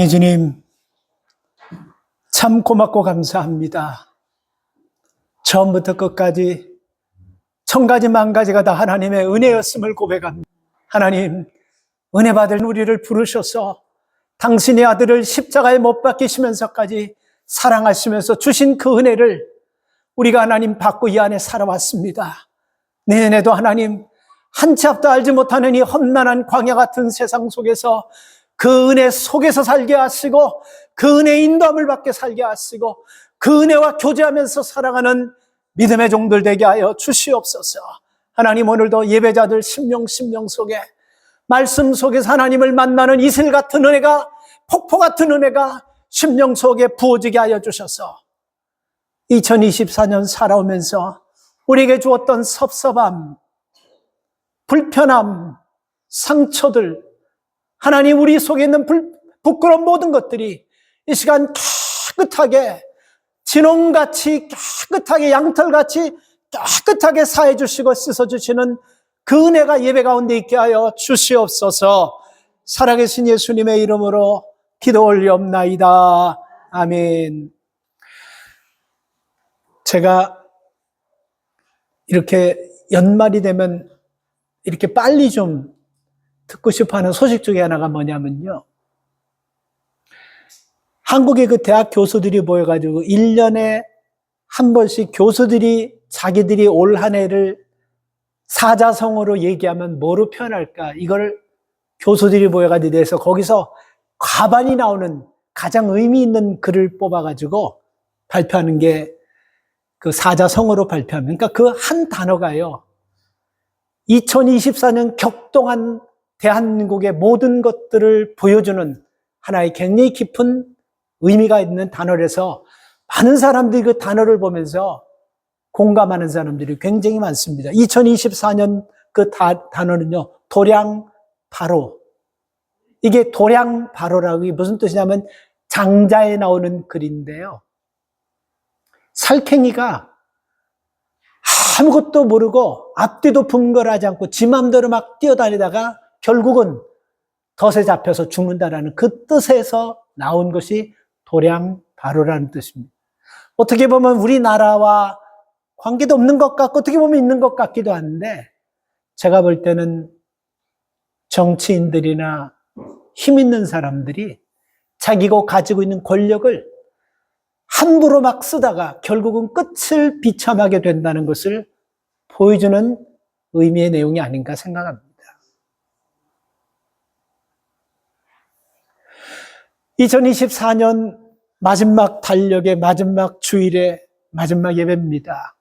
주님, 참 고맙고 감사합니다. 처음부터 끝까지 천가지 만가지가 다 하나님의 은혜였음을 고백합니다. 하나님, 은혜 받을 우리를 부르셔서 당신의 아들을 십자가에 못 박히시면서까지 사랑하시면서 주신 그 은혜를 우리가 하나님 받고 이 안에 살아왔습니다. 내년에도 하나님, 한 치 앞도 알지 못하는 이 험난한 광야 같은 세상 속에서 그 은혜 속에서 살게 하시고 그 은혜의 인도함을 받게 살게 하시고 그 은혜와 교제하면서 살아가는 믿음의 종들 되게 하여 주시옵소서. 하나님, 오늘도 예배자들 심령 속에 말씀 속에서 하나님을 만나는 이슬 같은 은혜가, 폭포 같은 은혜가 심령 속에 부어지게 하여 주셔서 2024년 살아오면서 우리에게 주었던 섭섭함, 불편함, 상처들, 하나님 우리 속에 있는 부끄러운 모든 것들이 이 시간 깨끗하게, 진홍같이 깨끗하게, 양털같이 깨끗하게 사해 주시고 씻어 주시는 그 은혜가 예배 가운데 있게 하여 주시옵소서. 살아계신 예수님의 이름으로 기도 올리옵나이다. 아멘. 제가 이렇게 연말이 되면 이렇게 빨리 좀 듣고 싶어 하는 소식 중에 하나가 뭐냐면요, 한국의 그 대학 교수들이 모여가지고 1년에 한 번씩 교수들이 자기들이 올 한 해를 사자성어로 얘기하면 뭐로 표현할까, 이걸 교수들이 모여가지고 내서 거기서 과반이 나오는 가장 의미 있는 글을 뽑아가지고 발표하는 게 그 사자성어로 발표하면, 그러니까 그 한 단어가요, 2024년 격동한 대한민국의 모든 것들을 보여주는 하나의 굉장히 깊은 의미가 있는 단어라서 많은 사람들이 그 단어를 보면서 공감하는 사람들이 굉장히 많습니다. 2024년 그 단어는요, 도량바로. 이게 도량바로라고, 이게 무슨 뜻이냐면 장자에 나오는 글인데요, 살쾡이가 아무것도 모르고 앞뒤도 분별하지 않고 지 맘대로 막 뛰어다니다가 결국은 덫에 잡혀서 죽는다라는 그 뜻에서 나온 것이 도량바로라는 뜻입니다. 어떻게 보면 우리나라와 관계도 없는 것 같고 어떻게 보면 있는 것 같기도 한데, 제가 볼 때는 정치인들이나 힘 있는 사람들이 자기가 가지고 있는 권력을 함부로 막 쓰다가 결국은 끝을 비참하게 된다는 것을 보여주는 의미의 내용이 아닌가 생각합니다. 2024년 마지막 달력의 마지막 주일의 마지막 예배입니다.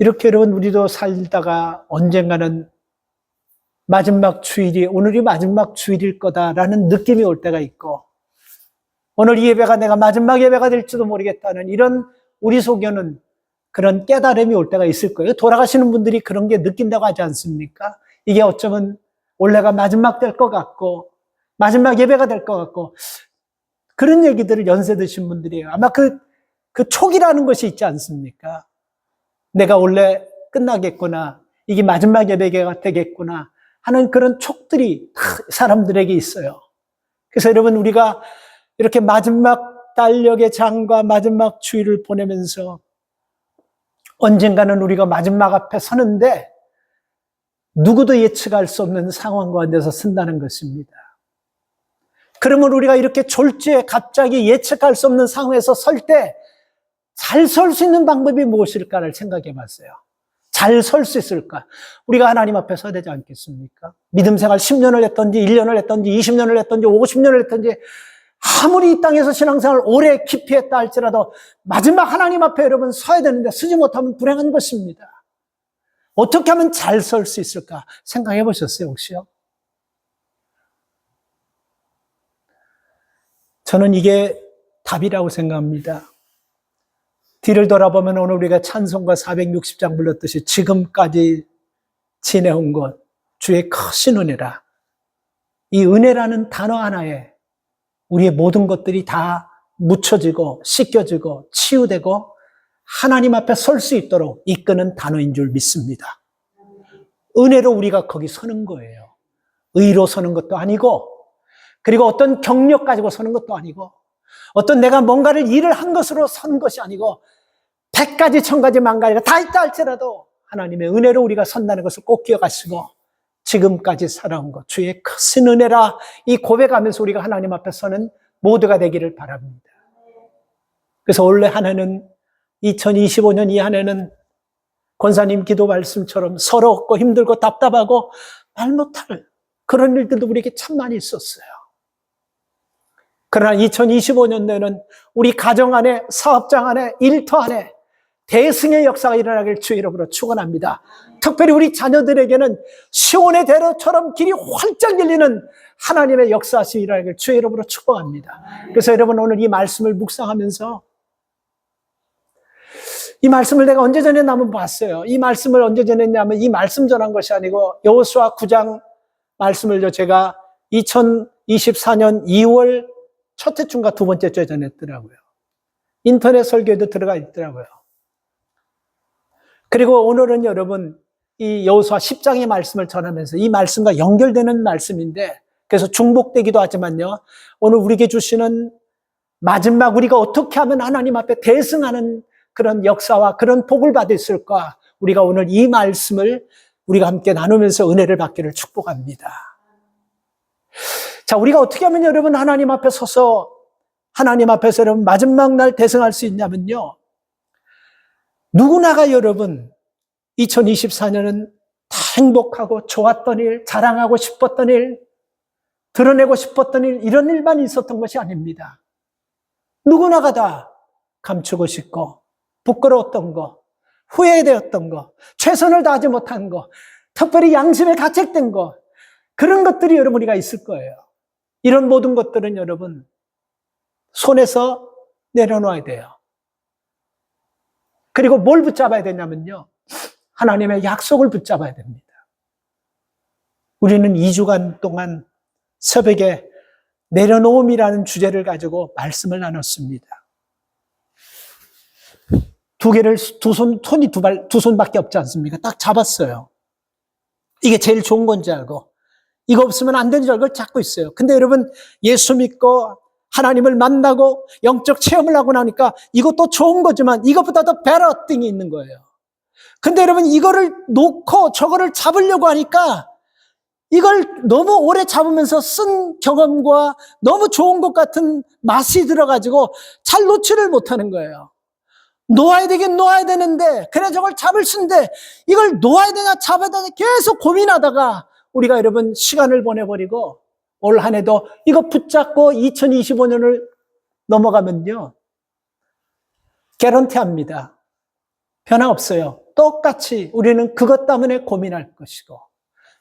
이렇게 여러분, 우리도 살다가 언젠가는 마지막 주일이, 오늘이 마지막 주일일 거다라는 느낌이 올 때가 있고, 오늘 이 예배가 내가 마지막 예배가 될지도 모르겠다는 이런 우리 속에는 그런 깨달음이 올 때가 있을 거예요. 돌아가시는 분들이 그런 게 느낀다고 하지 않습니까? 이게 어쩌면 올해가 마지막 될 것 같고 마지막 예배가 될 것 같고, 그런 얘기들을 연세 드신 분들이 아마 그 촉이라는 것이 있지 않습니까? 내가 원래 끝나겠구나, 이게 마지막 예배가 되겠구나 하는 그런 촉들이 사람들에게 있어요. 그래서 여러분, 우리가 이렇게 마지막 달력의 장과 마지막 주일을 보내면서 언젠가는 우리가 마지막 앞에 서는데 누구도 예측할 수 없는 상황 가운데서 쓴다는 것입니다. 그러면 우리가 이렇게 졸지에 갑자기 예측할 수 없는 상황에서 설 때 잘 설 수 있는 방법이 무엇일까를 생각해 봤어요. 잘 설 수 있을까? 우리가 하나님 앞에 서야 되지 않겠습니까? 믿음 생활 10년을 했던지 1년을 했던지 20년을 했던지 50년을 했던지, 아무리 이 땅에서 신앙생활을 오래 깊이 했다 할지라도 마지막 하나님 앞에 여러분 서야 되는데 서지 못하면 불행한 것입니다. 어떻게 하면 잘 설 수 있을까 생각해 보셨어요, 혹시요? 저는 이게 답이라고 생각합니다. 뒤를 돌아보면 오늘 우리가 찬송가 460장 불렀듯이 지금까지 지내온 것 주의 크신 은혜라. 이 은혜라는 단어 하나에 우리의 모든 것들이 다 묻혀지고 씻겨지고 치유되고 하나님 앞에 설 수 있도록 이끄는 단어인 줄 믿습니다. 은혜로 우리가 거기 서는 거예요. 의로 서는 것도 아니고 그리고 어떤 경력 가지고 서는 것도 아니고 어떤 내가 뭔가를 일을 한 것으로 선 것이 아니고 100가지, 1000가지, 10,000가지가 다 있다 할지라도 하나님의 은혜로 우리가 선다는 것을 꼭 기억하시고 지금까지 살아온 것, 주의 크신 은혜라 이 고백하면서 우리가 하나님 앞에 서는 모두가 되기를 바랍니다. 그래서 올해 한 해는 2025년 이 한 해는 권사님 기도 말씀처럼 서럽고 힘들고 답답하고 말 못할 그런 일들도 우리에게 참 많이 있었어요. 그러나 2025년도에는 우리 가정 안에, 사업장 안에, 일터 안에 대승의 역사가 일어나길 주의 이름으로 축원합니다. 특별히 우리 자녀들에게는 시온의 대로처럼 길이 활짝 열리는 하나님의 역사하심이 일어나길 주의 이름으로 축복합니다. 그래서 여러분 오늘 이 말씀을 묵상하면서 이 말씀을 내가 언제 전에 한번 봤어요. 이 말씀을 언제 전했냐면 이 말씀 전한 것이 아니고 여호수아 9장 말씀을 제가 2024년 2월 첫째 주인가 두 번째 주에 전했더라고요. 인터넷 설교에도 들어가 있더라고요. 그리고 오늘은 여러분 이 여호수아 10장의 말씀을 전하면서 이 말씀과 연결되는 말씀인데 그래서 중복되기도 하지만요. 오늘 우리에게 주시는 마지막 우리가 어떻게 하면 하나님 앞에 대승하는 그런 역사와 그런 복을 받을 수 있을까? 우리가 오늘 이 말씀을 우리가 함께 나누면서 은혜를 받기를 축복합니다. 자, 우리가 어떻게 하면 여러분 하나님 앞에 서서 하나님 앞에서 여러분 마지막 날 대승할 수 있냐면요. 누구나가 여러분 2024년은 다 행복하고 좋았던 일, 자랑하고 싶었던 일, 드러내고 싶었던 일, 이런 일만 있었던 것이 아닙니다. 누구나가 다 감추고 싶고 부끄러웠던 거, 후회되었던 거, 최선을 다하지 못한 거, 특별히 양심에 가책된 거, 그런 것들이 여러분 우리가 있을 거예요. 이런 모든 것들은 여러분 손에서 내려놓아야 돼요. 그리고 뭘 붙잡아야 되냐면요. 하나님의 약속을 붙잡아야 됩니다. 우리는 2주간 동안 새벽에 내려놓음이라는 주제를 가지고 말씀을 나눴습니다. 두 손밖에 없지 않습니까? 딱 잡았어요. 이게 제일 좋은 건지 알고, 이거 없으면 안 되는 줄 알고 잡고 있어요. 근데 여러분, 예수 믿고 하나님을 만나고 영적 체험을 하고 나니까 이것도 좋은 거지만 이것보다 더 better thing이 있는 거예요. 근데 여러분, 이거를 놓고 저거를 잡으려고 하니까 이걸 너무 오래 잡으면서 쓴 경험과 너무 좋은 것 같은 맛이 들어가지고 잘 놓지를 못하는 거예요. 놓아야 되는데, 그래 저걸 잡을 수인데 이걸 놓아야 되냐 잡아야 되냐 계속 고민하다가 우리가 여러분 시간을 보내버리고 올 한 해도 이거 붙잡고 2025년을 넘어가면요. 개런티합니다. 변화 없어요. 똑같이 우리는 그것 때문에 고민할 것이고,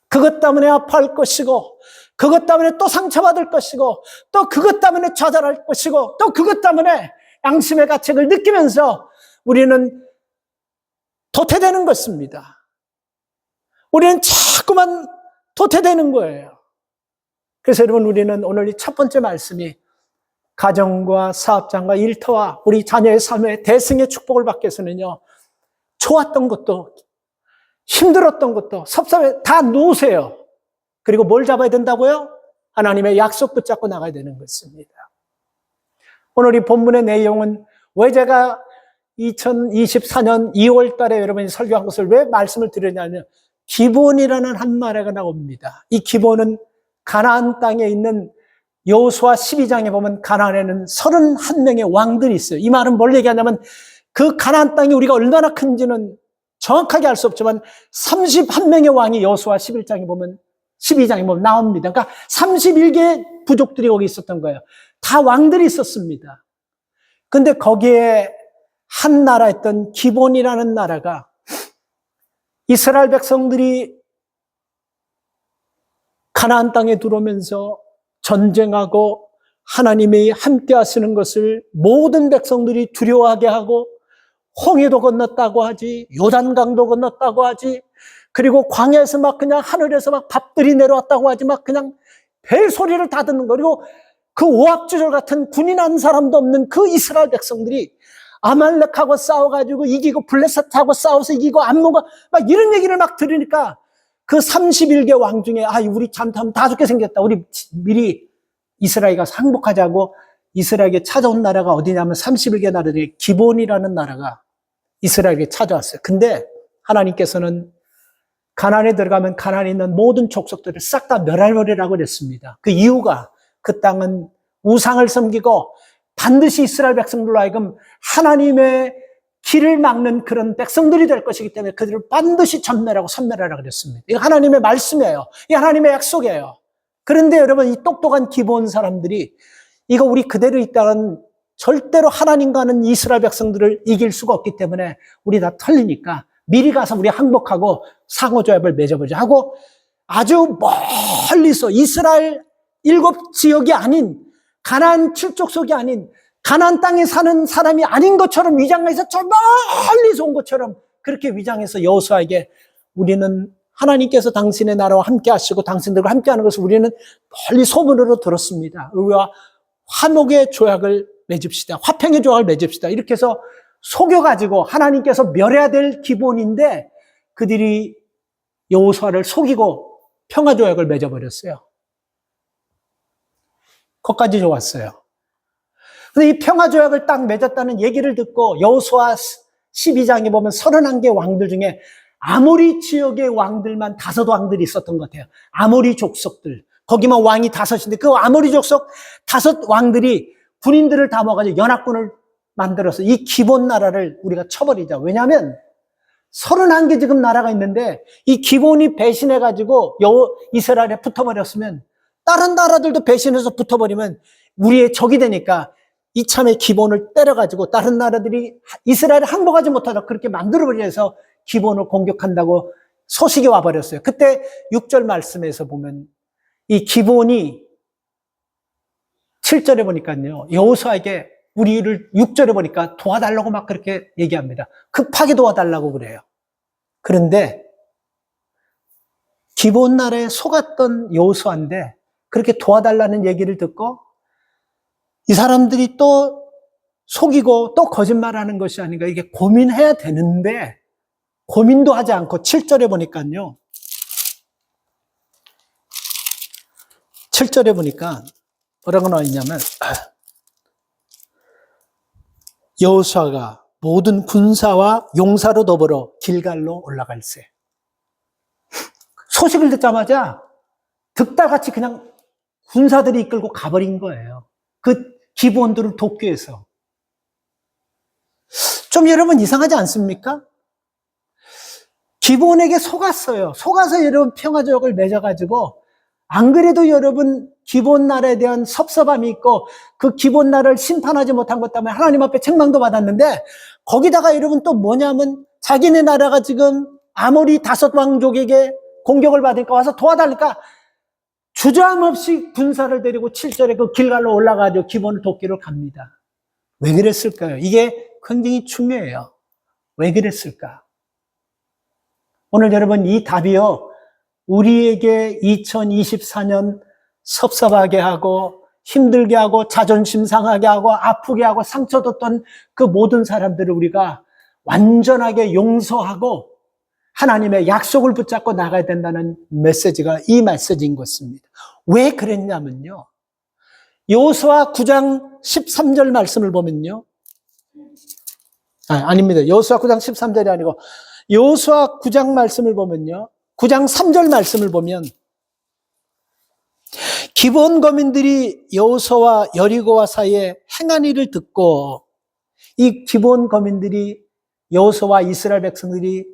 그것 때문에 아파할 것이고, 그것 때문에 또 상처받을 것이고, 또 그것 때문에 좌절할 것이고, 또 그것 때문에 양심의 가책을 느끼면서 우리는 도태되는 것입니다. 우리는 자꾸만 도태되는 거예요. 그래서 여러분, 우리는 오늘 이 첫 번째 말씀이 가정과 사업장과 일터와 우리 자녀의 삶의 대승의 축복을 받기 위해서는요, 좋았던 것도 힘들었던 것도 섭섭해 다 놓으세요. 그리고 뭘 잡아야 된다고요? 하나님의 약속 붙잡고 나가야 되는 것입니다. 오늘 이 본문의 내용은 왜 제가 2024년 2월 달에 여러분이 설교한 것을 왜 말씀을 드리냐면, 기본이라는 한 말이 나옵니다. 이 기본은 가나안 땅에 있는 여호수아 12장에 보면 가나안에는 31명의 왕들이 있어요. 이 말은 뭘 얘기하냐면 그 가나안 땅이 우리가 얼마나 큰지는 정확하게 알 수 없지만 31명의 왕이 여호수아 12장에 보면 나옵니다. 그러니까 31개의 부족들이 거기 있었던 거예요. 다 왕들이 있었습니다. 근데 거기에 한 나라였던 기본이라는 나라가 이스라엘 백성들이 가나안 땅에 들어오면서 전쟁하고 하나님이 함께 하시는 것을 모든 백성들이 두려워하게 하고, 홍해도 건넜다고 하지, 요단강도 건넜다고 하지, 그리고 광야에서 막 그냥 하늘에서 막 밥들이 내려왔다고 하지, 막 그냥 별 소리를 다 듣는 거. 그리고 그 오합지졸 같은 군인 한 사람도 없는 그 이스라엘 백성들이 아말렉하고 싸워가지고 이기고 블레셋하고 싸워서 이기고 암몬과 막 이런 얘기를 막 들으니까 그 31개 왕 중에 우리 잘못하면 다 죽게 생겼다. 우리 미리 이스라엘이 가서 항복하자고 이스라엘에게 찾아온 나라가 어디냐면 31개 나라들의 기본이라는 나라가 이스라엘에게 찾아왔어요. 근데 하나님께서는 가나안에 들어가면 가나안에 있는 모든 족속들을 싹 다 멸할버리라고 그랬습니다. 그 이유가 그 땅은 우상을 섬기고 반드시 이스라엘 백성들로 하여금 하나님의 길을 막는 그런 백성들이 될 것이기 때문에 그들을 반드시 전멸하고 섬멸하라고 그랬습니다. 이거 하나님의 말씀이에요. 이 하나님의 약속이에요. 그런데 여러분, 이 똑똑한 기본 사람들이 이거 우리 그대로 있다간 절대로 하나님과는 이스라엘 백성들을 이길 수가 없기 때문에 우리 다 털리니까 미리 가서 우리 항복하고 상호조약을 맺어보자 하고 아주 멀리서 이스라엘 7지역이 아닌 가나안 7족속이 아닌 가나안 땅에 사는 사람이 아닌 것처럼 위장해서 저 멀리서 온 것처럼 그렇게 위장해서 여호수아에게 우리는 하나님께서 당신의 나라와 함께 하시고 당신들과 함께 하는 것을 우리는 멀리 소문으로 들었습니다. 우리와 화목의 조약을 맺읍시다. 화평의 조약을 맺읍시다. 이렇게 해서 속여가지고 하나님께서 멸해야 될 기본인데 그들이 여호수아를 속이고 평화조약을 맺어버렸어요. 거기까지 좋았어요. 근데 이 평화조약을 딱 맺었다는 얘기를 듣고 여호수아 12장에 보면 31개 왕들 중에 아모리 지역의 왕들만 5왕들이 있었던 것 같아요. 아모리 족속들. 거기만 왕이 5인데 그 아모리 족속 5왕들이 군인들을 다 모아가지고 연합군을 만들어서 이 기본 나라를 우리가 쳐버리자. 왜냐하면 31개 지금 나라가 있는데 이 기본이 배신해가지고 이스라엘에 붙어버렸으면 다른 나라들도 배신해서 붙어버리면 우리의 적이 되니까 이참에 기본을 때려가지고 다른 나라들이 이스라엘을 항복하지 못하도록 그렇게 만들어버려서 기본을 공격한다고 소식이 와버렸어요. 그때 6절 말씀에서 보면 이 기본이 7절에 보니까요. 여호수아에게 우리를 6절에 보니까 도와달라고 막 그렇게 얘기합니다. 급하게 도와달라고 그래요. 그런데 기본 나라에 속았던 여호수아인데 그렇게 도와달라는 얘기를 듣고 이 사람들이 또 속이고 또 거짓말하는 것이 아닌가 이게 고민해야 되는데 고민도 하지 않고 7절에 보니까요. 7절에 보니까 뭐라고 나와 있냐면 여호수아가 모든 군사와 용사로 더불어 길갈로 올라갈세. 소식을 듣자마자 득달같이 그냥 군사들이 이끌고 가버린 거예요. 그 기본들을 돕기 위해서. 좀 여러분 이상하지 않습니까? 기본에게 속았어요. 속아서 여러분 평화조약을 맺어가지고 안 그래도 여러분 기본 나라에 대한 섭섭함이 있고 그 기본 나라를 심판하지 못한 것 때문에 하나님 앞에 책망도 받았는데 거기다가 여러분 또 뭐냐면 자기네 나라가 지금 아모리 5왕족에게 공격을 받으니까 와서 도와달라니까 주저함없이 군사를 데리고 7절에 그 길갈로 올라가서 기본을 돕기로 갑니다. 왜 그랬을까요? 이게 굉장히 중요해요. 왜 그랬을까? 오늘 여러분 이 답이요. 우리에게 2024년 섭섭하게 하고 힘들게 하고 자존심 상하게 하고 아프게 하고 상처 줬던 그 모든 사람들을 우리가 완전하게 용서하고 하나님의 약속을 붙잡고 나가야 된다는 메시지가 이 메시지인 것입니다. 왜 그랬냐면요. 여호수아 9장 13절 말씀을 보면요. 아닙니다. 여호수아 9장 13절이 아니고 여호수아 9장 말씀을 보면요. 9장 3절 말씀을 보면 기본 거민들이 여호수아와 여리고와 사이에 행한 일을 듣고 이 기본 거민들이 여호수아와 이스라엘 백성들이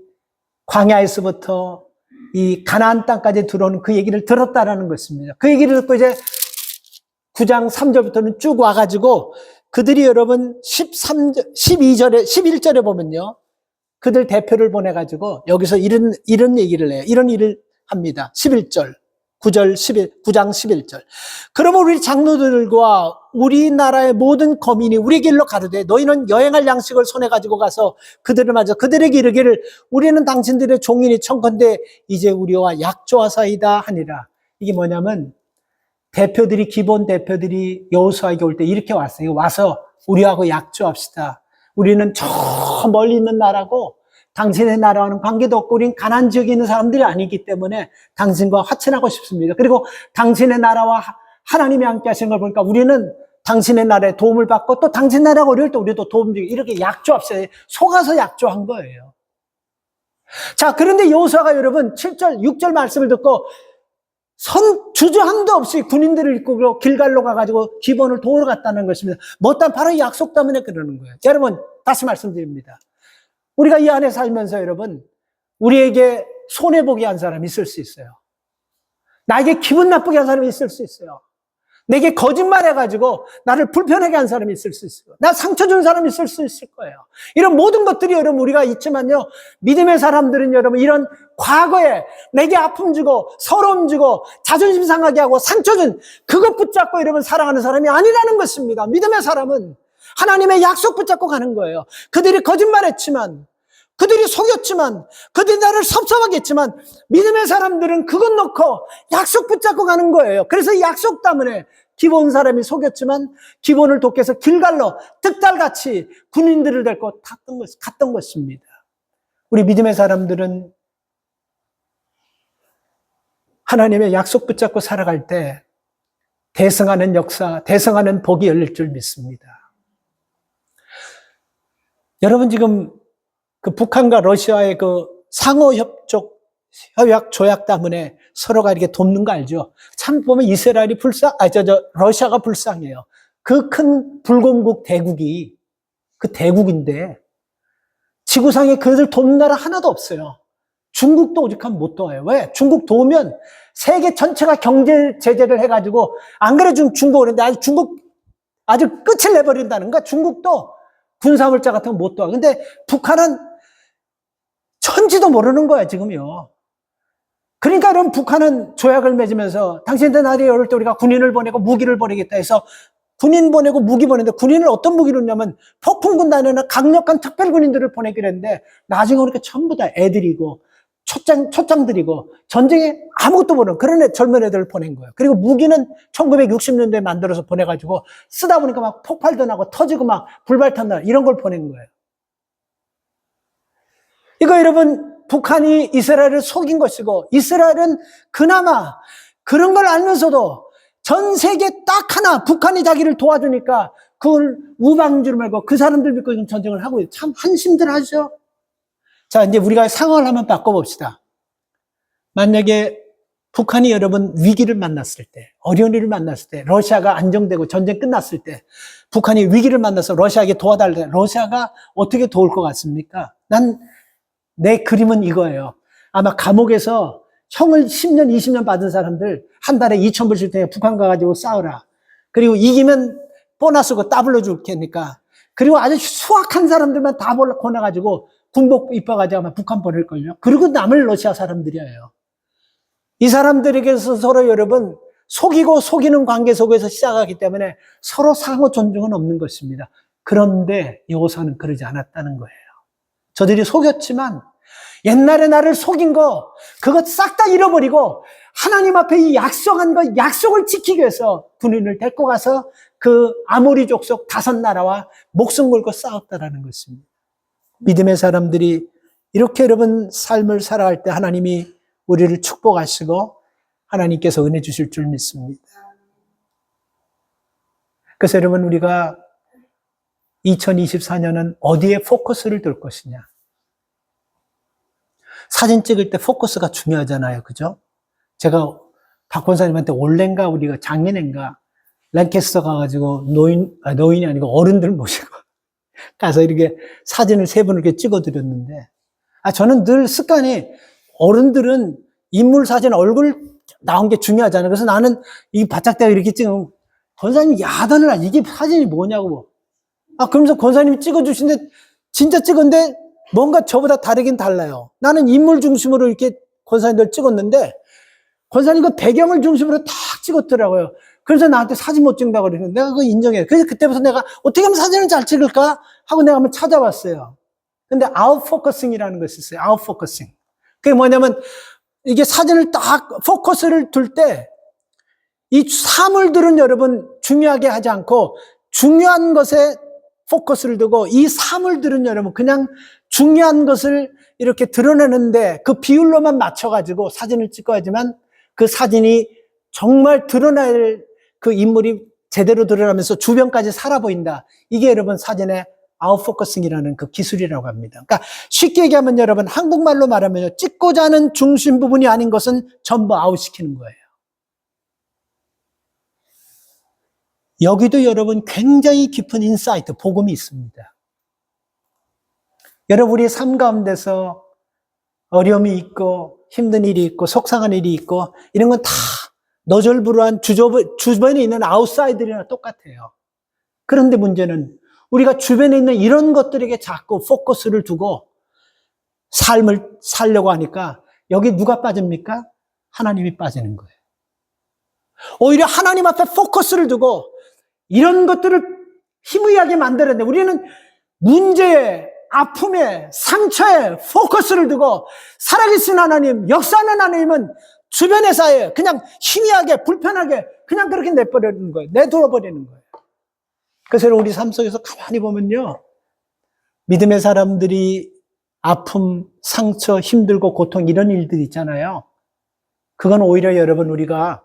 광야에서부터 이 가나안 땅까지 들어오는 그 얘기를 들었다라는 것입니다. 그 얘기를 듣고 이제 9장 3절부터는 쭉 와가지고 그들이 여러분 12절에 11절에 보면요. 그들 대표를 보내가지고 여기서 이런 얘기를 해요. 이런 일을 합니다. 11절. 9장 11절. 그러면 우리 장로들과 우리나라의 모든 거민이 우리 길로 가르되 너희는 여행할 양식을 손에 가지고 가서 그들을 맞아 그들에게 이르기를 우리는 당신들의 종이니 청컨대 이제 우리와 약조하사이다 하니라. 이게 뭐냐면 대표들이 기본 대표들이 여호수아에게 올 때 이렇게 왔어요. 와서 우리하고 약조합시다. 우리는 저 멀리 있는 나라고 당신의 나라와는 관계도 없고 우린 가나안 지역에 있는 사람들이 아니기 때문에 당신과 화친하고 싶습니다. 그리고 당신의 나라와 하나님이 함께 하시는 걸 보니까 우리는 당신의 나라에 도움을 받고 또 당신 나라가 어려울 때 우리도 도움 주고 이렇게 약조합시다. 속아서 약조한 거예요. 자, 그런데 여호수아가 여러분 7절, 6절 말씀을 듣고 주저함도 없이 군인들을 이끌고 길갈로 가가지고 기본을 도우러 갔다는 것입니다. 뭐단 바로 약속 때문에 그러는 거예요. 여러분, 다시 말씀드립니다. 우리가 이 안에 살면서 여러분, 우리에게 손해보게 한 사람이 있을 수 있어요. 나에게 기분 나쁘게 한 사람이 있을 수 있어요. 내게 거짓말해가지고 나를 불편하게 한 사람이 있을 수 있어요. 나 상처 준 사람이 있을 수 있을 거예요. 이런 모든 것들이 여러분 우리가 있지만요. 믿음의 사람들은 여러분 이런 과거에 내게 아픔 주고 서러움 주고 자존심 상하게 하고 상처 준 그것 붙잡고 여러분 살아가는 사람이 아니라는 것입니다. 믿음의 사람은 하나님의 약속 붙잡고 가는 거예요. 그들이 거짓말했지만 그들이 속였지만 그들이 나를 섭섭하게 했지만 믿음의 사람들은 그것 놓고 약속 붙잡고 가는 거예요. 그래서 약속 때문에 기본 사람이 속였지만 기본을 돕게해서 길갈로 득달같이 군인들을 데리고 갔던 것입니다. 우리 믿음의 사람들은 하나님의 약속 붙잡고 살아갈 때 대성하는 역사, 대성하는 복이 열릴 줄 믿습니다. 여러분 지금 그 북한과 러시아의 그 상호협조 협약 조약 때문에 서로가 이렇게 돕는 거 알죠? 참 보면 이스라엘이 러시아가 불쌍해요. 그 큰 불공국 대국이 그 대국인데 지구상에 그들 돕는 나라 하나도 없어요. 중국도 오죽하면 못 도와요. 왜? 중국 도우면 세계 전체가 경제 제재를 해가지고 안 그래 중국 오는데 아주 끝을 내버린다는 거야. 중국도 군사물자 같은 거 못 도와. 근데 북한은 천지도 모르는 거야, 지금요. 그러니까 그럼 북한은 조약을 맺으면서 당신들 나라에 어릴 때 우리가 군인을 보내고 무기를 보내겠다 해서 군인 보내고 무기 보내는데 군인을 어떤 무기로 했냐면 폭풍군단에는 강력한 특별군인들을 보내기로 했는데 나중에 보니까 전부 다 애들이고 초장들이고 전쟁에 아무것도 모르는 그런 젊은 애들을 보낸 거예요. 그리고 무기는 1960년대에 만들어서 보내가지고 쓰다 보니까 막 폭발도 나고 터지고 막 불발탄 나고 이런 걸 보낸 거예요. 이거 여러분 북한이 이스라엘을 속인 것이고 이스라엘은 그나마 그런 걸 알면서도 전 세계 딱 하나 북한이 자기를 도와주니까 그걸 우방주를 말고 그 사람들 믿고 지금 전쟁을 하고 있어요. 참 한심들하죠. 자, 이제 우리가 상황을 한번 바꿔봅시다. 만약에 북한이 여러분 위기를 만났을 때, 어려운 일을 만났을 때, 러시아가 안정되고 전쟁 끝났을 때, 북한이 위기를 만나서 러시아에게 도와달라 때, 러시아가 어떻게 도울 것 같습니까? 내 그림은 이거예요. 아마 감옥에서 형을 10년, 20년 받은 사람들 한 달에 2,000불 줄 테니까 북한 가가지고 싸우라. 그리고 이기면 보너스고 따블로 줄 테니까. 그리고 아주 수악한 사람들만 다 보내가지고 군복 입어가지고 아마 북한 보낼걸요. 그리고 남을 러시아 사람들이에요. 이 사람들에게서 서로 여러분 속이고 속이는 관계 속에서 시작하기 때문에 서로 상호 존중은 없는 것입니다. 그런데 여호수아는 그러지 않았다는 거예요. 저들이 속였지만 옛날에 나를 속인 거 그것 싹 다 잃어버리고 하나님 앞에 이 약속한 거 약속을 지키기 위해서 군인을 데리고 가서 그 아모리 족속 5나라와 목숨 걸고 싸웠다라는 것입니다. 믿음의 사람들이 이렇게 여러분 삶을 살아갈 때 하나님이 우리를 축복하시고 하나님께서 은혜 주실 줄 믿습니다. 그래서 여러분 우리가 2024년은 어디에 포커스를 둘 것이냐. 사진 찍을 때 포커스가 중요하잖아요. 그죠? 제가 박 권사님한테 올해인가 우리가 작년인가 랭캐스터 가가지고 노인이 아니고 어른들 모시고 가서 이렇게 사진을 3분을 이렇게 찍어드렸는데 저는 늘 습관이 어른들은 인물 사진 얼굴 나온 게 중요하잖아요. 그래서 나는 이 바짝대가 이렇게 찍으면 권사님 야단을 이게 사진이 뭐냐고. 그러면서 권사님이 찍어주시는데 진짜 찍었는데 뭔가 저보다 다르긴 달라요. 나는 인물 중심으로 이렇게 권사님들 찍었는데 권사님 그 배경을 중심으로 딱 찍었더라고요. 그래서 나한테 사진 못 찍는다고 그러는데 내가 그거 인정해요. 그래서 그때부터 내가 어떻게 하면 사진을 잘 찍을까 하고 내가 한번 찾아봤어요. 근데 아웃포커싱이라는 것이 있어요. 아웃포커싱. 그게 뭐냐면 이게 사진을 딱 포커스를 둘 때 이 사물들은 여러분 중요하게 하지 않고 중요한 것에 포커스를 두고 이 사물들은 여러분 그냥 중요한 것을 이렇게 드러내는데 그 비율로만 맞춰가지고 사진을 찍어야지만 그 사진이 정말 드러날 그 인물이 제대로 드러나면서 주변까지 살아 보인다. 이게 여러분 사진의 아웃포커싱이라는 그 기술이라고 합니다. 그러니까 쉽게 얘기하면 여러분 한국말로 말하면 찍고자 하는 중심 부분이 아닌 것은 전부 아웃시키는 거예요. 여기도 여러분 굉장히 깊은 인사이트, 복음이 있습니다. 여러분 우리의 삶 가운데서 어려움이 있고 힘든 일이 있고 속상한 일이 있고 이런 건 다 너절부루한 주변에 있는 아웃사이더들이랑 똑같아요. 그런데 문제는 우리가 주변에 있는 이런 것들에게 자꾸 포커스를 두고 삶을 살려고 하니까 여기 누가 빠집니까? 하나님이 빠지는 거예요. 오히려 하나님 앞에 포커스를 두고 이런 것들을 희미하게 만들었는데 우리는 문제에, 아픔에, 상처에 포커스를 두고 살아계신 하나님, 역사하는 하나님은 주변의 사이에 그냥 희미하게, 불편하게 그냥 그렇게 내버리는 거예요. 내둬버리는 거예요. 그래서 우리 삶 속에서 가만히 보면요. 믿음의 사람들이 아픔, 상처, 힘들고 고통 이런 일들이 있잖아요. 그건 오히려 여러분 우리가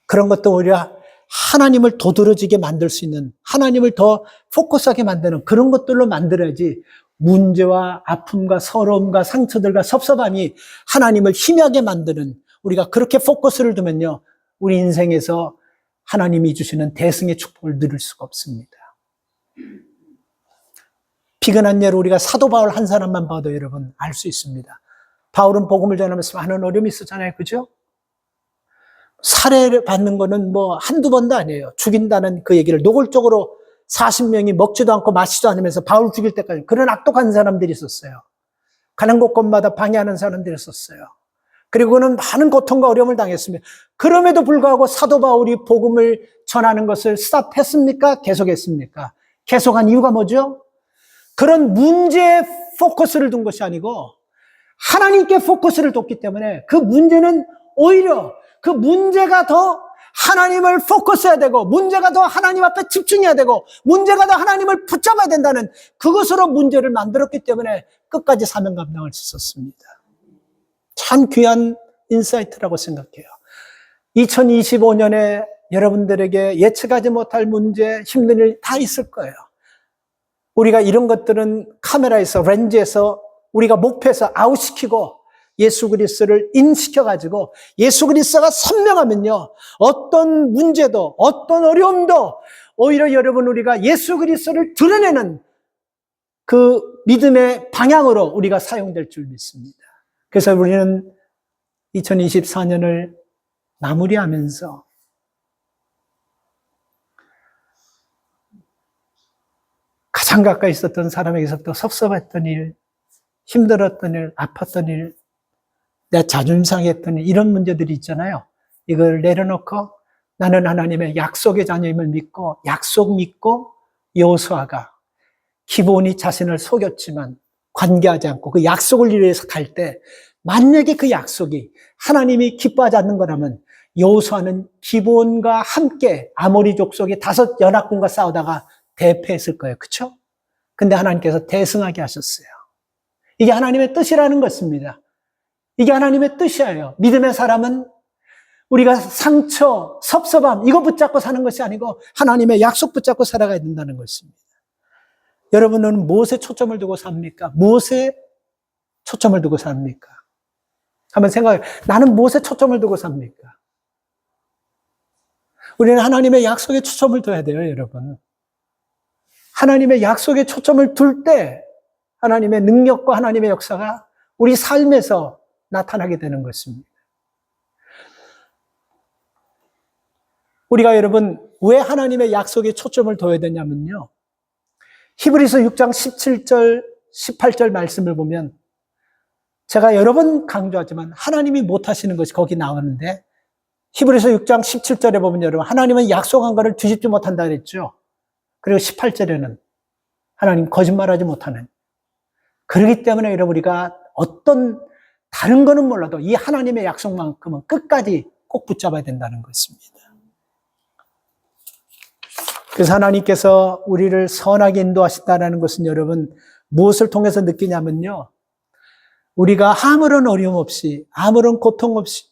그런 것도 오히려 하나님을 도드라지게 만들 수 있는, 하나님을 더 포커스하게 만드는 그런 것들로 만들어야지 문제와 아픔과 서러움과 상처들과 섭섭함이 하나님을 희미하게 만드는, 우리가 그렇게 포커스를 두면요 우리 인생에서 하나님이 주시는 대승의 축복을 누릴 수가 없습니다. 비근한 예로 우리가 사도 바울 한 사람만 봐도 여러분 알 수 있습니다. 바울은 복음을 전하면서 많은 어려움이 있었잖아요. 그죠? 살해를 받는 거는 뭐 한두 번도 아니에요. 죽인다는 그 얘기를 노골적으로 40명이 먹지도 않고 마시지도 않으면서 바울 죽일 때까지 그런 악독한 사람들이 있었어요. 가는 곳곳마다 방해하는 사람들이 있었어요. 그리고는 많은 고통과 어려움을 당했습니다. 그럼에도 불구하고 사도 바울이 복음을 전하는 것을 스탑했습니까? 계속했습니까? 계속한 이유가 뭐죠? 그런 문제에 포커스를 둔 것이 아니고 하나님께 포커스를 뒀기 때문에 그 문제는 오히려 그 문제가 더 하나님을 포커스해야 되고 문제가 더 하나님 앞에 집중해야 되고 문제가 더 하나님을 붙잡아야 된다는 그것으로 문제를 만들었기 때문에 끝까지 사명 감당할 수 있었습니다. 참 귀한 인사이트라고 생각해요. 2025년에 여러분들에게 예측하지 못할 문제, 힘든 일 다 있을 거예요. 우리가 이런 것들은 카메라에서, 렌즈에서 우리가 목표에서 아웃시키고 예수 그리스도를 인시켜가지고 예수 그리스도가 선명하면요 어떤 문제도 어떤 어려움도 오히려 여러분 우리가 예수 그리스도를 드러내는 그 믿음의 방향으로 우리가 사용될 줄 믿습니다. 그래서 우리는 2024년을 마무리하면서 가장 가까이 있었던 사람에게서부터 섭섭했던 일, 힘들었던 일, 아팠던 일, 내 자존심 상했던 일, 이런 문제들이 있잖아요. 이걸 내려놓고 나는 하나님의 약속의 자녀임을 믿고 약속 믿고 여호수아가 기본이 자신을 속였지만 관계하지 않고 그 약속을 위해서 갈 때 만약에 그 약속이 하나님이 기뻐하지 않는 거라면 여호수아는 기본과 함께 아모리 족속의 5 연합군과 싸우다가 대패했을 거예요. 그렇죠? 근데 하나님께서 대승하게 하셨어요. 이게 하나님의 뜻이라는 것입니다. 이게 하나님의 뜻이에요. 믿음의 사람은 우리가 상처, 섭섭함 이거 붙잡고 사는 것이 아니고 하나님의 약속 붙잡고 살아가야 된다는 것입니다. 여러분은 무엇에 초점을 두고 삽니까? 무엇에 초점을 두고 삽니까? 한번 생각해. 나는 무엇에 초점을 두고 삽니까? 우리는 하나님의 약속에 초점을 둬야 돼요, 여러분. 하나님의 약속에 초점을 둘 때 하나님의 능력과 하나님의 역사가 우리 삶에서 나타나게 되는 것입니다. 우리가 여러분 왜 하나님의 약속에 초점을 둬야 되냐면요. 히브리서 6장 17절, 18절 말씀을 보면 제가 여러 번 강조하지만 하나님이 못하시는 것이 거기 나오는데 히브리서 6장 17절에 보면 여러분 하나님은 약속한 것을 뒤집지 못한다 그랬죠. 그리고 18절에는 하나님 거짓말하지 못하는. 그렇기 때문에 여러분 우리가 어떤 다른 거는 몰라도 이 하나님의 약속만큼은 끝까지 꼭 붙잡아야 된다는 것입니다. 그래서 하나님께서 우리를 선하게 인도하신다는 것은 여러분 무엇을 통해서 느끼냐면요. 우리가 아무런 어려움 없이, 아무런 고통 없이,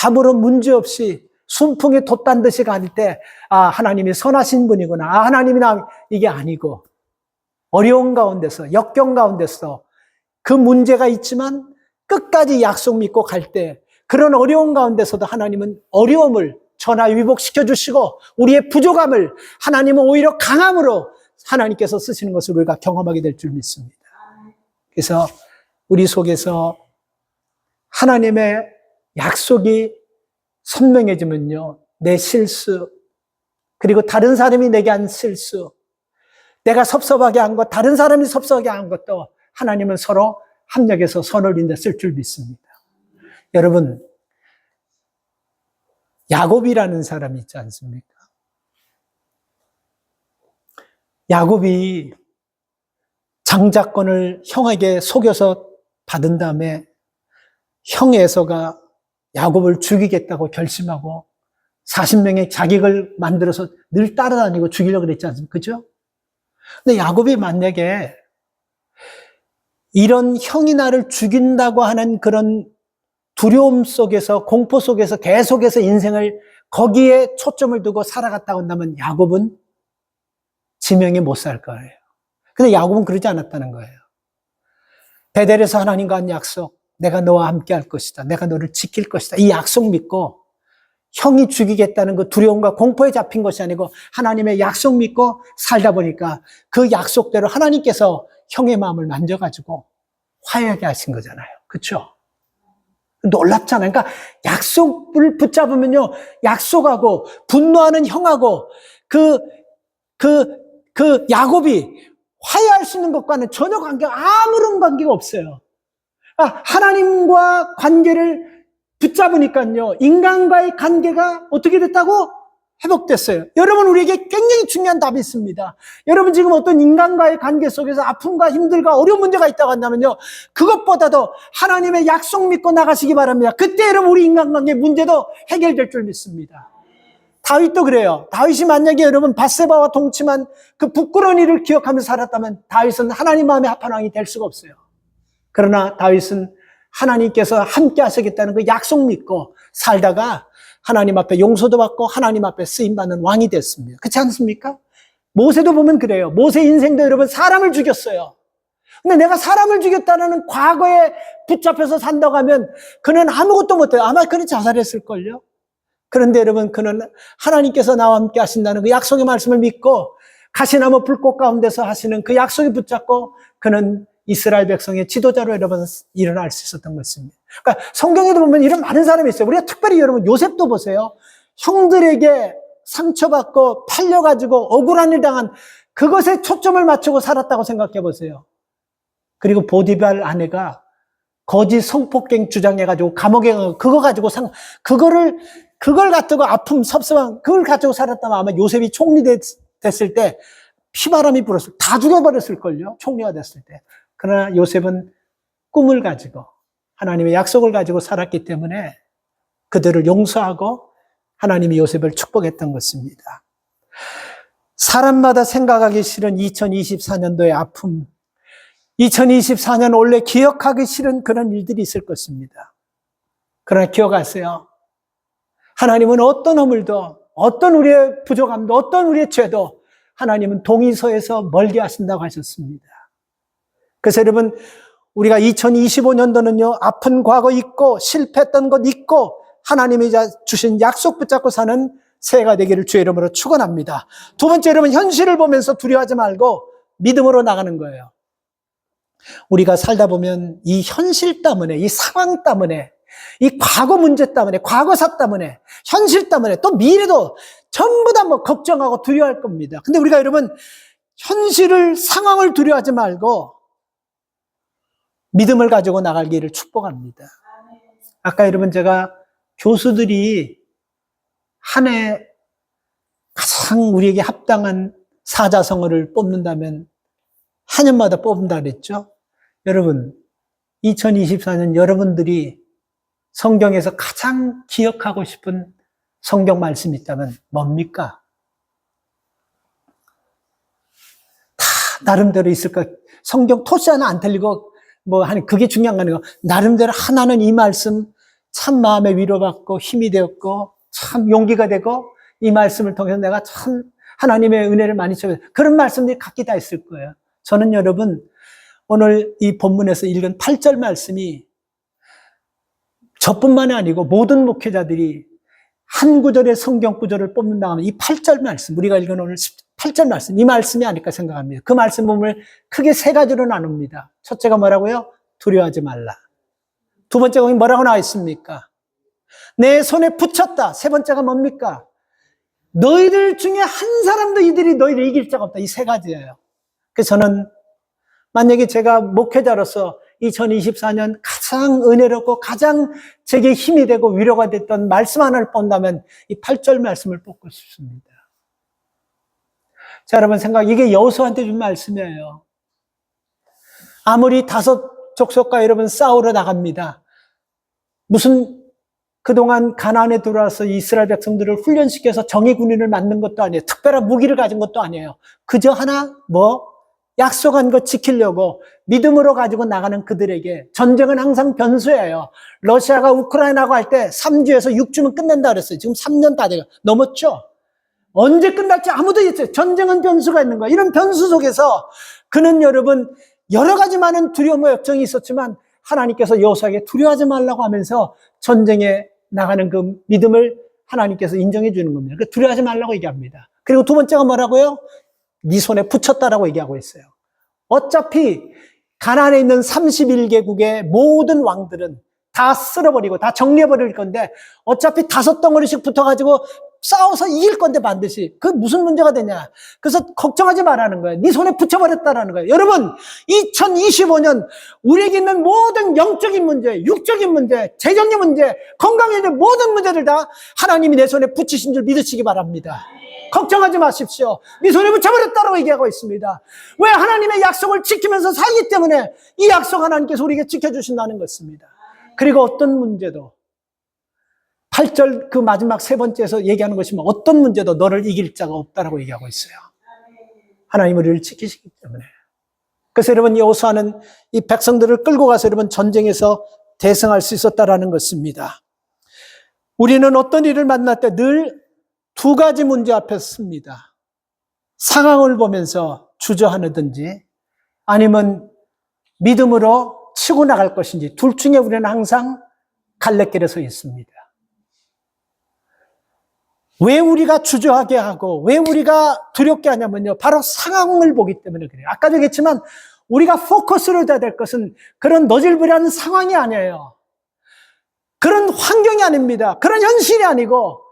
아무런 문제 없이 순풍이 돛단 듯이 갈 때, 하나님이 선하신 분이구나. 하나님이 이게 아니고, 어려운 가운데서, 역경 가운데서 그 문제가 있지만 끝까지 약속 믿고 갈 때, 그런 어려운 가운데서도 하나님은 어려움을 전화위복시켜 주시고, 우리의 부족함을 하나님은 오히려 강함으로 하나님께서 쓰시는 것을 우리가 경험하게 될 줄 믿습니다. 그래서 우리 속에서 하나님의 약속이 선명해지면요, 내 실수, 그리고 다른 사람이 내게 한 실수, 내가 섭섭하게 한 것, 다른 사람이 섭섭하게 한 것도 하나님은 서로 합력해서 선을 이루어 쓸 줄 믿습니다. 여러분, 야곱이라는 사람이 있지 않습니까? 야곱이 장자권을 형에게 속여서 받은 다음에 형 에서가 야곱을 죽이겠다고 결심하고 40명의 자객을 만들어서 늘 따라다니고 죽이려고 그랬지 않습니까? 그죠? 근데 야곱이 만약에 이런 형이 나를 죽인다고 하는 그런 두려움 속에서, 공포 속에서 계속해서 인생을 거기에 초점을 두고 살아갔다고 한다면 야곱은 지명에 못 살 거예요. 근데 야곱은 그러지 않았다는 거예요. 베델에서 하나님과 한 약속, 내가 너와 함께 할 것이다. 내가 너를 지킬 것이다. 이 약속 믿고 형이 죽이겠다는 그 두려움과 공포에 잡힌 것이 아니고 하나님의 약속 믿고 살다 보니까 그 약속대로 하나님께서 형의 마음을 만져가지고 화해하게 하신 거잖아요. 그렇죠? 놀랍잖아요. 그러니까 약속을 붙잡으면요, 약속하고 분노하는 형하고 그 야곱이 화해할 수 있는 것과는 전혀 아무런 관계가 없어요. 하나님과 관계를 붙잡으니까요, 인간과의 관계가 어떻게 됐다고? 회복됐어요. 여러분, 우리에게 굉장히 중요한 답이 있습니다. 여러분, 지금 어떤 인간과의 관계 속에서 아픔과 힘들과 어려운 문제가 있다고 한다면요, 그것보다도 하나님의 약속 믿고 나가시기 바랍니다. 그때 여러분, 우리 인간관계 문제도 해결될 줄 믿습니다. 다윗도 그래요. 다윗이 만약에 여러분 밧세바와 동침한 그 부끄러운 일을 기억하면서 살았다면 다윗은 하나님 마음에 합한 왕이 될 수가 없어요. 그러나 다윗은 하나님께서 함께 하시겠다는 그 약속 믿고 살다가 하나님 앞에 용서도 받고 하나님 앞에 쓰임받는 왕이 됐습니다. 그렇지 않습니까? 모세도 보면 그래요. 모세 인생도 여러분 사람을 죽였어요. 근데 내가 사람을 죽였다는 과거에 붙잡혀서 산다고 하면 그는 아무것도 못해요. 아마 그는 자살했을걸요. 그런데 여러분, 그는 하나님께서 나와 함께 하신다는 그 약속의 말씀을 믿고 가시나무 불꽃 가운데서 하시는 그 약속에 붙잡고 그는 이스라엘 백성의 지도자로 여러분 일어날 수 있었던 것입니다. 그러니까 성경에도 보면 이런 많은 사람이 있어요. 우리가 특별히 여러분 요셉도 보세요. 형들에게 상처받고 팔려가지고 억울한 일 당한 그것에 초점을 맞추고 살았다고 생각해 보세요. 그리고 보디발 아내가 거짓 성폭행 주장해가지고 감옥에 가고 그거 가지고 그걸 가지고 아픔, 섭섭함, 그걸 가지고 살았다면 아마 요셉이 총리 됐을 때 피바람이 불었을 때 다 죽여버렸을걸요. 총리가 됐을 때. 그러나 요셉은 꿈을 가지고 하나님의 약속을 가지고 살았기 때문에 그들을 용서하고 하나님이 요셉을 축복했던 것입니다. 사람마다 생각하기 싫은 2024년도의 아픔, 2024년 원래 기억하기 싫은 그런 일들이 있을 것입니다. 그러나 기억하세요. 하나님은 어떤 허물도, 어떤 우리의 부족함도, 어떤 우리의 죄도 하나님은 동의서에서 멀게 하신다고 하셨습니다. 그래서 여러분, 우리가 2025년도는요, 아픈 과거 잊고, 실패했던 것 잊고, 하나님이 주신 약속 붙잡고 사는 새해가 되기를 주의 이름으로 축원합니다. 두 번째, 여러분, 현실을 보면서 두려워하지 말고 믿음으로 나가는 거예요. 우리가 살다 보면 이 현실 때문에, 이 상황 때문에, 이 과거 문제 때문에, 과거사 때문에, 현실 때문에, 또 미래도 전부 다 걱정하고 두려워할 겁니다. 근데 우리가 여러분, 현실을, 상황을 두려워하지 말고 믿음을 가지고 나가기를 축복합니다. 아까 여러분 제가 교수들이 한 해 가장 우리에게 합당한 사자성어를 뽑는다면 한 년마다 뽑는다 그랬죠? 여러분, 2024년 여러분들이 성경에서 가장 기억하고 싶은 성경 말씀이 있다면 뭡니까? 다 나름대로 있을 것. 성경 토시 하나 안 틀리고 그게 중요한 거 아니고 나름대로 하나는 이 말씀 참 마음에 위로받고 힘이 되었고 참 용기가 되고 이 말씀을 통해서 내가 참 하나님의 은혜를 많이 접해 그런 말씀들이 각기 다 있을 거예요. 저는 여러분 오늘 이 본문에서 읽은 8절 말씀이 저뿐만이 아니고 모든 목회자들이 한 구절의 성경 구절을 뽑는다 하면 이 8절 말씀, 우리가 읽은 오늘 8절 말씀, 이 말씀이 아닐까 생각합니다. 그 말씀 보면 크게 세 가지로 나눕니다. 첫째가 뭐라고요? 두려워하지 말라. 두 번째가 뭐라고 나와 있습니까? 내 손에 붙였다. 세 번째가 뭡니까? 너희들 중에 한 사람도 이들이 너희를 이길 자가 없다. 이 세 가지예요. 그래서 저는 만약에 제가 목회자로서 2024년 가장 은혜롭고 가장 제게 힘이 되고 위로가 됐던 말씀 하나를 뽑는다면 이 8절 말씀을 뽑고 싶습니다. 자, 여러분 이게 여호수아한테 준 말씀이에요. 아무리 다섯 족속과 여러분 싸우러 나갑니다. 무슨 그동안 가나안에 들어와서 이스라엘 백성들을 훈련시켜서 정예 군인을 만든 것도 아니에요. 특별한 무기를 가진 것도 아니에요. 그저 하나 약속한 것 지키려고 믿음으로 가지고 나가는 그들에게 전쟁은 항상 변수예요. 러시아가 우크라이나하고 할 때 3주에서 6주면 끝낸다 그랬어요. 지금 3년 다 돼가 넘었죠. 언제 끝날지 아무도 있어요. 전쟁은 변수가 있는 거예요. 이런 변수 속에서 그는 여러분 여러 가지 많은 두려움과 역정이 있었지만 하나님께서 여호수아에게 두려워하지 말라고 하면서 전쟁에 나가는 그 믿음을 하나님께서 인정해 주는 겁니다. 그러니까 두려워하지 말라고 얘기합니다. 그리고 두 번째가 뭐라고요? 네 손에 붙였다라고 얘기하고 있어요. 어차피 가나안에 있는 31개국의 모든 왕들은 다 쓸어버리고 다 정리해버릴 건데 어차피 다섯 덩어리씩 붙어가지고 싸워서 이길 건데 반드시. 그 무슨 문제가 되냐. 그래서 걱정하지 말라는 거예요. 네 손에 붙여버렸다라는 거예요. 여러분 2025년 우리에게 있는 모든 영적인 문제, 육적인 문제, 재정의 문제, 건강의 문제, 모든 문제들 다 하나님이 내 손에 붙이신 줄 믿으시기 바랍니다. 걱정하지 마십시오. 네 손에 붙여버렸다고 얘기하고 있습니다. 왜? 하나님의 약속을 지키면서 살기 때문에 이 약속 하나님께서 우리에게 지켜주신다는 것입니다. 그리고 어떤 문제도 8절 그 마지막 세 번째에서 얘기하는 것이 어떤 문제도 너를 이길 자가 없다라고 얘기하고 있어요. 하나님 우리를 지키시기 때문에. 그래서 여러분 여호수아는 이 백성들을 끌고 가서 여러분 전쟁에서 대승할 수 있었다라는 것입니다. 우리는 어떤 일을 만날 때 늘 두 가지 문제 앞에 섭니다. 상황을 보면서 주저하든지 아니면 믿음으로 치고 나갈 것인지 둘 중에 우리는 항상 갈래길에 서 있습니다. 왜 우리가 주저하게 하고 왜 우리가 두렵게 하냐면요. 바로 상황을 보기 때문에 그래요. 아까도 얘기했지만 우리가 포커스를 둬야 될 것은 그런 너질부리한 상황이 아니에요. 그런 환경이 아닙니다. 그런 현실이 아니고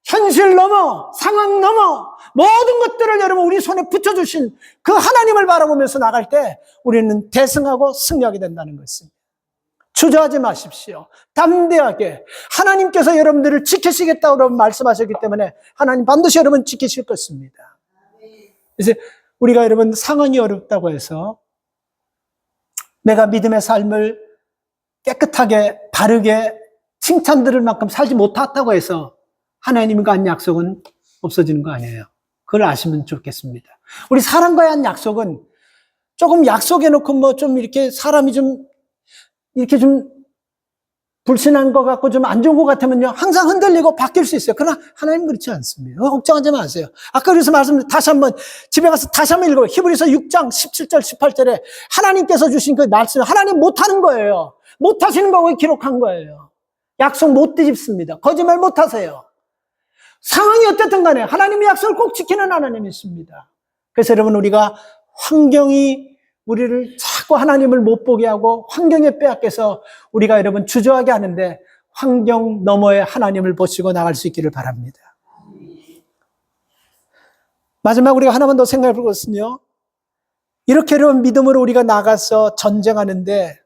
현실 넘어 상황 넘어 모든 것들을 여러분 우리 손에 붙여주신 그 하나님을 바라보면서 나갈 때 우리는 대승하고 승리하게 된다는 것입니다. 주저하지 마십시오. 담대하게 하나님께서 여러분들을 지키시겠다고 말씀하셨기 때문에 하나님 반드시 여러분 지키실 것입니다. 그래서 우리가 여러분 상황이 어렵다고 해서 내가 믿음의 삶을 깨끗하게 바르게 칭찬 들을 만큼 살지 못했다고 해서 하나님과 한 약속은 없어지는 거 아니에요. 그걸 아시면 좋겠습니다. 우리 사람과의 한 약속은 조금 약속해놓고 좀 이렇게 사람이 좀 불신한 것 같고 좀 안 좋은 것 같으면요. 항상 흔들리고 바뀔 수 있어요. 그러나 하나님 그렇지 않습니다. 걱정하지 마세요. 아까 그래서 다시 한번 집에 가서 다시 한번 읽어요. 히브리서 6장 17절 18절에 하나님께서 주신 그 말씀 하나님 못하는 거예요. 못하시는 거 기록한 거예요. 약속 못 뒤집습니다. 거짓말 못하세요. 상황이 어쨌든 간에 하나님의 약속을 꼭 지키는 하나님이십니다. 그래서 여러분 우리가 환경이 우리를 자꾸 하나님을 못 보게 하고 환경에 빼앗겨서 우리가 여러분 주저하게 하는데 환경 너머에 하나님을 보시고 나갈 수 있기를 바랍니다. 마지막 우리가 하나만 더 생각해 볼 것은요. 이렇게 여러분 믿음으로 우리가 나가서 전쟁하는데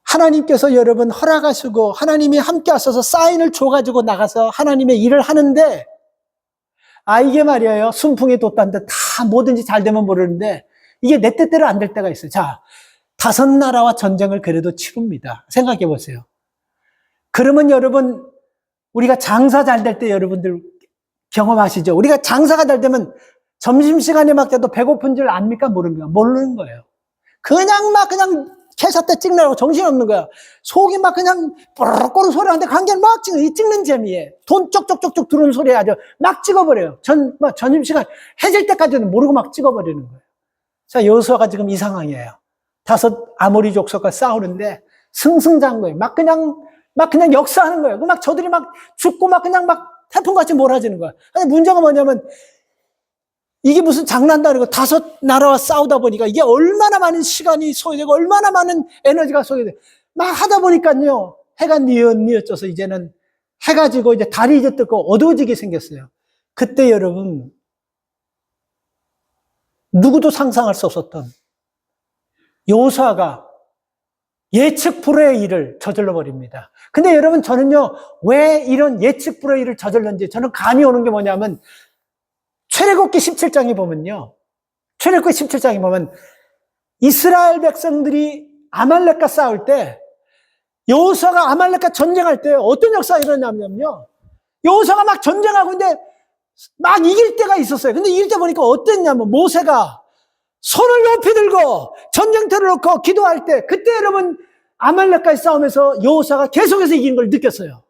하나님께서 여러분 허락하시고 하나님이 함께 하셔서 사인을 줘가지고 나가서 하나님의 일을 하는데 이게 말이에요. 순풍이 돋다는데 다 뭐든지 잘 되면 모르는데 이게 내 뜻대로 안 될 때가 있어요. 자, 다섯 나라와 전쟁을 그래도 치릅니다. 생각해 보세요. 그러면 여러분 우리가 장사 잘 될 때 여러분들 경험하시죠? 우리가 장사가 잘 되면 점심시간에 막 돼도 배고픈 줄 압니까? 모릅니까? 모르는 거예요. 그냥 캐샷 때 찍느라고 정신없는 거야. 속이 막 그냥 뽀로로꼬로 소리 하는데 관계를 막 찍는 재미에 돈 쪽쪽쪽쪽 들어오는 소리에 아주 막 찍어버려요. 점심시간 해질 때까지는 모르고 막 찍어버리는 거예요. 자, 여호수아가 지금 이 상황이에요. 5 아모리 족속과 싸우는데 승승장구예요. 막 그냥 역사하는 거예요. 막 저들이 막 죽고 막 그냥 막 태풍같이 몰아지는 거야. 근데 문제가 뭐냐면 이게 무슨 장난도 아니고 5 나라와 싸우다 보니까 이게 얼마나 많은 시간이 소요되고 얼마나 많은 에너지가 소요되고 막 하다 보니까요. 해가 뉘어져서 이제는 해가 지고 이제 달이 이제 뜨고 어두워지게 생겼어요. 그때 여러분 누구도 상상할 수 없었던 여호수아가 예측 불허의 일을 저질러 버립니다. 근데 여러분 저는요. 왜 이런 예측 불허의 일을 저질렀는지 저는 감이 오는 게 뭐냐면 출애굽기 17장에 보면요. 출애굽기 17장에 보면 이스라엘 백성들이 아말렉과 싸울 때 여호수아가 아말렉과 전쟁할 때 어떤 역사가 일어나냐면요. 여호수아가 막 전쟁하고 있는데 막 이길 때가 있었어요. 근데 이길 때 보니까 어땠냐면 모세가 손을 높이 들고 전쟁터를 놓고 기도할 때 그때 여러분 아말렉과의 싸움에서 여호수아가 계속해서 이기는 걸 느꼈어요.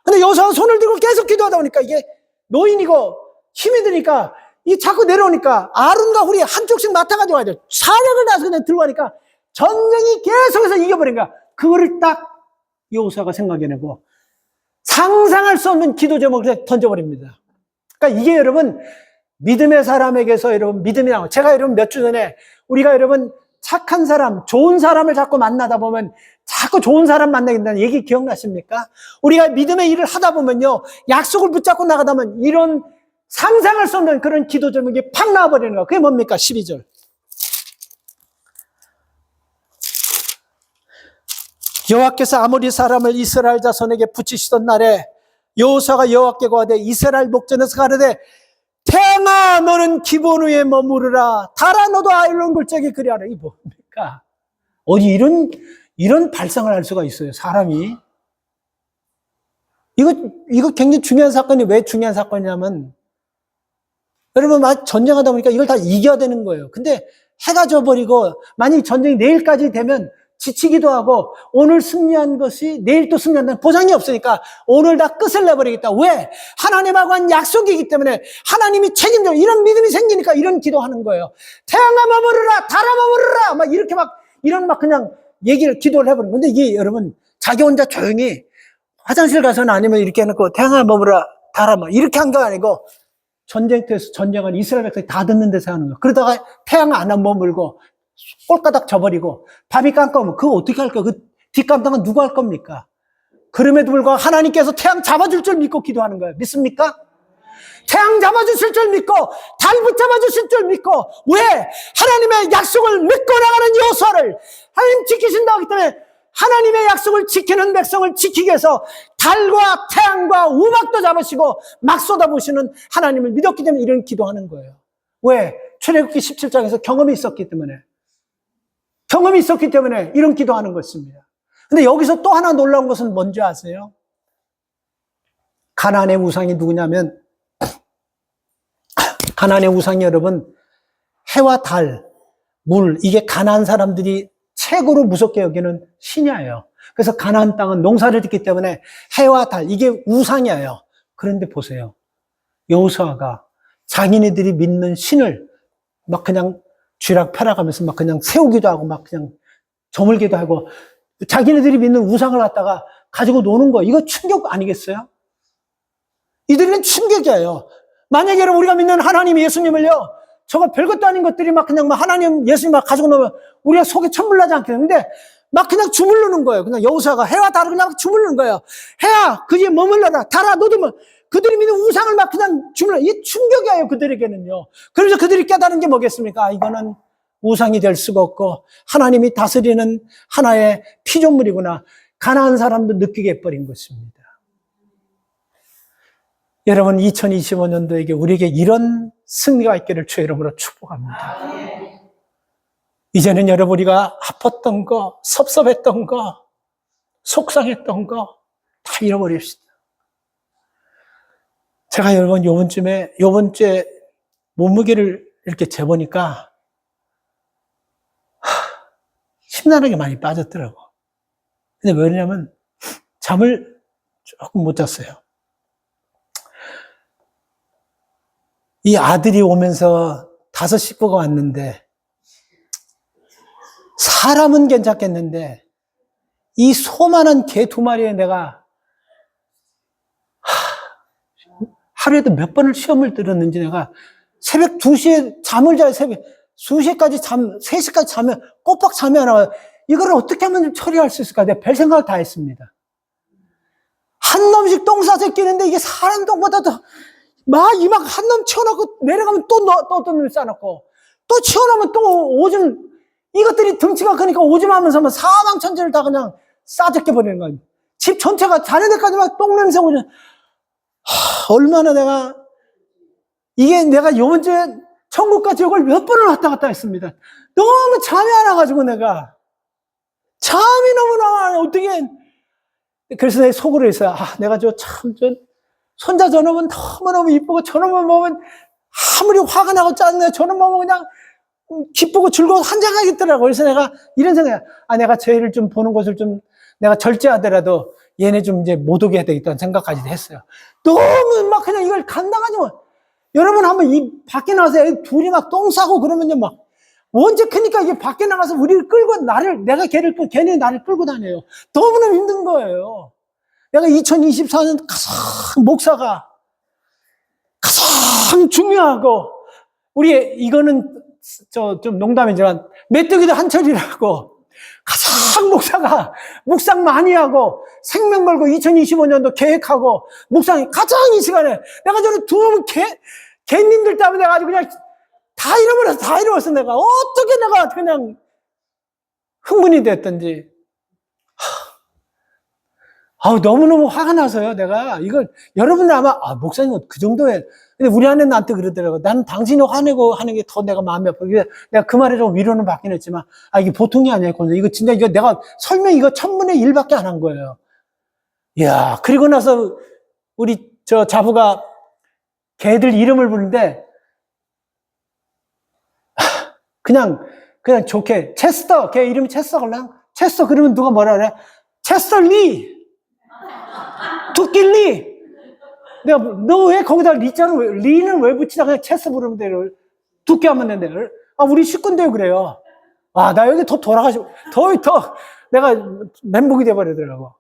근데 여호수아가 손을 들고 계속 기도하다 보니까 이게 노인이고 힘이 드니까 이 자꾸 내려오니까 아론과 훌이 한쪽씩 맡아가지고 가죠. 사력을 다해서 그냥 들고 가니까 전쟁이 계속해서 이겨버린 거야. 그거를 딱 여호수아가 생각해내고 상상할 수 없는 기도 제목을 던져버립니다. 그러니까 이게 여러분 믿음의 사람에게서 여러분 믿음이 나와. 제가 여러분 몇 주 전에 우리가 여러분 착한 사람, 좋은 사람을 자꾸 만나다 보면 자꾸 좋은 사람 만나게 된다는 얘기 기억나십니까? 우리가 믿음의 일을 하다 보면요. 약속을 붙잡고 나가다 보면 이런 상상할 수 없는 그런 기도 제목이 팍 나와버리는 거야. 그게 뭡니까? 12절. 여호와께서 아모리 사람을 이스라엘 자손에게 붙이시던 날에 여호수아가 여호와께 고하되 이스라엘 목전에서 가르되 태양아 너는 기본 위에 머무르라 달아 너도 아일론 골짜기 그리하라. 이 뭡니까? 어디 이런 발상을 할 수가 있어요, 사람이. 이거 굉장히 중요한 사건이 왜 중요한 사건이냐면 여러분 막 전쟁하다 보니까 이걸 다 이겨야 되는 거예요. 근데 해가 져버리고 만약 전쟁이 내일까지 되면 지치기도 하고 오늘 승리한 것이 내일 또 승리한다는 보장이 없으니까 오늘 다 끝을 내버리겠다. 왜? 하나님하고 한 약속이기 때문에 하나님이 책임져. 이런 믿음이 생기니까 이런 기도하는 거예요. 태양아 머무르라 달아 머무르라 막 이렇게 막 이런 막 그냥 기도를 해버리는 건데 이게 여러분 자기 혼자 조용히 화장실 가서는 아니면 이렇게 해놓고 태양아 머무르라 달아 막 이렇게 한 거 아니고 전쟁터에서 전쟁을 이스라엘 백성이 다 듣는 데서 하는 거예요. 그러다가 태양 안 머물고 꼴까닥 져버리고 밤이 깜깜하면 그거 어떻게 할까? 그 뒷감당은 누가 할 겁니까? 그럼에도 불구하고 하나님께서 태양 잡아줄 줄 믿고 기도하는 거예요. 믿습니까? 태양 잡아주실 줄 믿고 달 붙잡아주실 줄 믿고 왜? 하나님의 약속을 믿고 나가는 여호수아를 하나님 지키신다고 하기 때문에 하나님의 약속을 지키는 백성을 지키기 위해서 달과 태양과 우박도 잡으시고 막 쏟아부으시는 하나님을 믿었기 때문에 이런 기도하는 거예요. 왜? 출애굽기 17장에서 경험이 있었기 때문에 이런 기도하는 것입니다. 근데 여기서 또 하나 놀라운 것은 뭔지 아세요? 가나안의 우상이 누구냐면 가나안의 우상이 여러분 해와 달, 물 이게 가나안 사람들이 최고로 무섭게 여기는 신이에요. 그래서 가나안 땅은 농사를 짓기 때문에 해와 달 이게 우상이에요. 그런데 보세요. 여호수아가 자기네들이 믿는 신을 막 그냥 쥐락펴락하면서 막 그냥 세우기도 하고 막 그냥 저물기도 하고 자기네들이 믿는 우상을 갖다가 가지고 노는 거 이거 충격 아니겠어요? 이들은 충격이에요. 만약에 여러분 우리가 믿는 하나님 예수님을요 저거 별것도 아닌 것들이 막 그냥 막 하나님 예수님 막 가지고 놓으면 우리가 속에 천불나지 않겠는데 막 그냥 주물르는 거예요. 그냥 여호수아가 해와 달을 그냥 주물르는 거예요. 해야 그지 머물러라 달아 너도 뭐 그들이 믿는 우상을 막 그냥 주물러. 이게 충격이에요 그들에게는요. 그래서 그들이 깨달은 게 뭐겠습니까? 이거는 우상이 될 수가 없고 하나님이 다스리는 하나의 피조물이구나. 가나안 사람도 느끼게 해버린 것입니다. 여러분 2025년도에게 우리에게 이런 승리가 있기를 주의 이름으로 축복합니다. 이제는 여러분 우리가 아팠던 거, 섭섭했던 거, 속상했던 거 다 잃어버립시다. 제가 여러분 요번 주에 몸무게를 이렇게 재보니까 심란하게 많이 빠졌더라고. 근데 왜냐면 잠을 조금 못 잤어요. 이 아들이 오면서 5 식구가 왔는데 사람은 괜찮겠는데 이 소만한 개 2마리에 내가 하루에도 몇 번을 시험을 들었는지 내가 새벽 2시에 잠을 자요. 새벽 2시까지 3시까지 자면 꼬박 잠이 안 와요. 이걸 어떻게 하면 처리할 수 있을까? 내가 별 생각을 다 했습니다. 한 놈씩 똥 싸서 끼는데 이게 사람 똥보다 더 막 이만 한 놈 치워놓고 내려가면 또 어떤 놈 싸놓고 또 치워놓으면 또 오줌 이것들이 등치가 크니까 오줌 하면서 사방천지를 다 그냥 싸적게 버리는 거예요. 집 전체가 자는 데까지 막 똥 냄새 오죠. 얼마나 이게 내가 요번 주에 천국과 지옥을 몇 번을 왔다 갔다 했습니다. 너무 잠이 안 와가지고 잠이 너무 나와. 어떻게. 그래서 내 속으로 했어요. 내가 손자 저놈은 너무너무 이쁘고 저놈은 보면 아무리 화가 나고 짜증나요. 저놈 보면 그냥 기쁘고 즐거워 환장하겠더라고. 그래서 내가 이런 생각이야. 내가 쟤를 좀 보는 것을 좀 내가 절제하더라도 얘네 좀 이제 못 오게 해야 되겠다는 생각까지도 했어요. 너무 막 그냥 이걸 감당하지만 여러분 한번 이 밖에 나가서 애들 둘이 막 똥 싸고 그러면요 막 언제 크니까 이게 밖에 나가서 우리를 끌고 내가 걔네 나를 끌고 다녀요. 너무너무 힘든 거예요. 내가 2024년 목사가 가장 중요하고 이거는 좀 농담이지만 메뚜기도 한철이라고 가장 목사가 묵상 많이 하고 생명 걸고 2025년도 계획하고 묵상이 가장 이 시간에 내가 저는 두 개님들 때문에 내가 아주 그냥 다 잃어버렸어. 내가 어떻게 내가 그냥 흥분이 됐던지 너무너무 화가 나서요. 내가 이걸 여러분들 아마 목사님은 그 정도에 근데 우리 아내는 나한테 그러더라고. 나는 당신이 화내고 하는 게 더 내가 마음이 아파. 내가 그 말에 좀 위로는 받긴 했지만 이게 보통이 아니야. 이거 진짜 내가 설명 이거 1000분의 1밖에 안 한 거예요. 이야, 그리고 나서 우리 자부가 걔들 이름을 부르는데 그냥 좋게 체스터, 걔 이름이 체스터 걸랑 체스터 그러면 누가 뭐라 그래? 체스터 리 두끼리 내가 너 왜 거기다 리는 왜 붙이냐 그냥 체스 부르면 돼. 두께 하면 된대. 우리 식구인데요 그래요. 나 여기 더 돌아가시고 더 내가 멘붕이 돼버리더라고.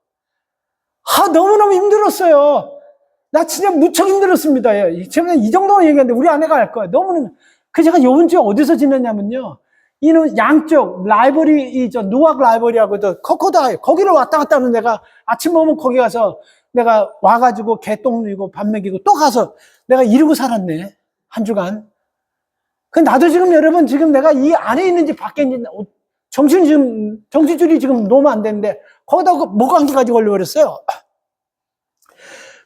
너무너무 힘들었어요. 나 진짜 무척 힘들었습니다. 제가 이 정도만 얘기하는데 우리 아내가 알 거야. 너무너무. 제가 요번 주에 어디서 지냈냐면요. 이는 양쪽 라이벌이 누악 라이벌이하고 커코다이 거기를 왔다 갔다 하는 내가 아침 먹으면 거기 가서 내가 와가지고 개똥 누이고 밥 먹이고 또 가서 내가 이러고 살았네. 한 주간. 나도 지금 여러분 지금 내가 이 안에 있는지 밖에 있는지 정신줄이 지금 놓으면 안 되는데 거기다 목감기까지 걸려버렸어요.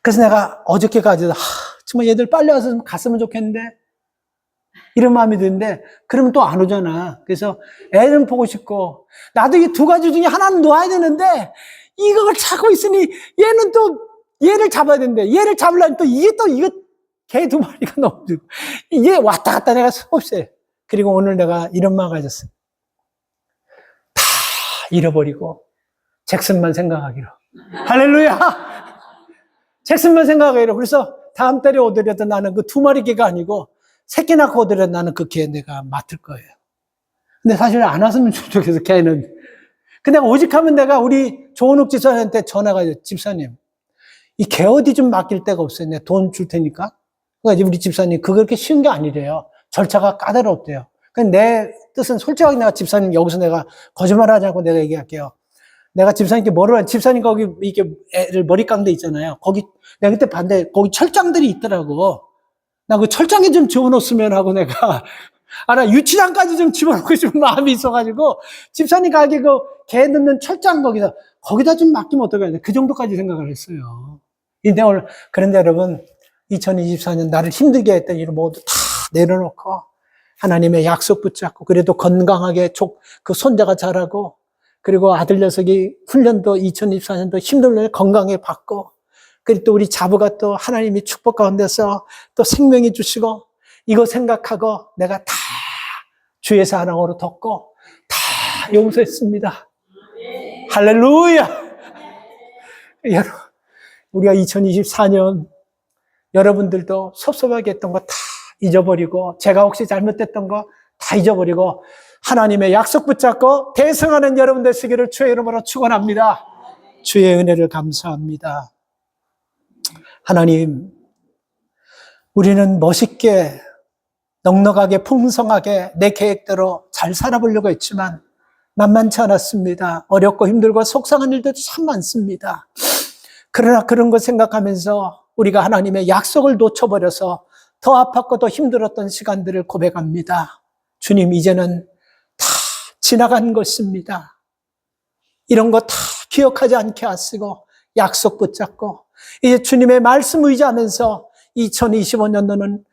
그래서 내가 어저께까지도 정말 얘들 빨리 와서 갔으면 좋겠는데 이런 마음이 드는데 그러면 또 안 오잖아. 그래서 애는 보고 싶고 나도 이 2가지 중에 하나는 놓아야 되는데 이걸 찾고 있으니 얘는 또 얘를 잡아야 되는데 얘를 잡으려면 또 이거 개 2마리가 너무 이게 왔다 갔다 내가 수없이 해. 그리고 오늘 내가 이런 마음 가졌어. 다 잃어버리고 잭슨만 생각하기로. 할렐루야. 잭슨만 생각하기로. 그래서 다음 달에 오더라도 나는 그 2마리 개가 아니고 새끼 낳고 오더라도 나는 그 개 내가 맡을 거예요. 근데 사실 안 왔으면 좋겠어, 개는. 근데 오직하면 내가 우리 조은욱 집사님한테 전화가 와요. 집사님, 이 개 어디 좀 맡길 데가 없어요. 내가 돈 줄 테니까. 그러니까 우리 집사님, 그렇게 쉬운 게 아니래요. 절차가 까다롭대요. 근데 내 뜻은 솔직하게 내가 집사님, 여기서 내가 거짓말 하지 않고 내가 얘기할게요. 내가 집사님께 집사님 거기 이렇게 애를 머리 깡 데 있잖아요. 거기, 내가 그때 봤는데 거기 철장들이 있더라고. 나 그 철장에 좀 집어넣었으면 하고 내가, 나 유치장까지 좀 집어넣고 싶은 마음이 있어가지고, 집사님 가게 개 넣는 철장 거기다 좀 맡기면 어떨까. 그 정도까지 생각을 했어요. 근데 오늘, 그런데 여러분, 2024년 나를 힘들게 했던 일 모두 다 내려놓고, 하나님의 약속 붙잡고, 그래도 건강하게 그 손자가 자라고, 그리고 아들 녀석이 훈련도 2024년도 힘들게 건강에 받고, 그리고 또 우리 자부가 또 하나님이 축복 가운데서 또 생명이 주시고 이거 생각하고 내가 다 주의 사랑으로 덮고 다 용서했습니다. 할렐루야! 여러분, 우리가 2024년 여러분들도 섭섭하게 했던 거 다 잊어버리고, 제가 혹시 잘못했던 거 다 잊어버리고 하나님의 약속 붙잡고 대성하는 여러분 되시기를 주의 이름으로 축원합니다. 주의 은혜를 감사합니다. 하나님, 우리는 멋있게 넉넉하게 풍성하게 내 계획대로 잘 살아보려고 했지만 만만치 않았습니다. 어렵고 힘들고 속상한 일도 참 많습니다. 그러나 그런 거 생각하면서 우리가 하나님의 약속을 놓쳐버려서 더 아팠고 더 힘들었던 시간들을 고백합니다. 주님, 이제는 다 지나간 것입니다. 이런 거 다 기억하지 않게 하시고 약속 붙잡고 이제 주님의 말씀 의지하면서 2025년도는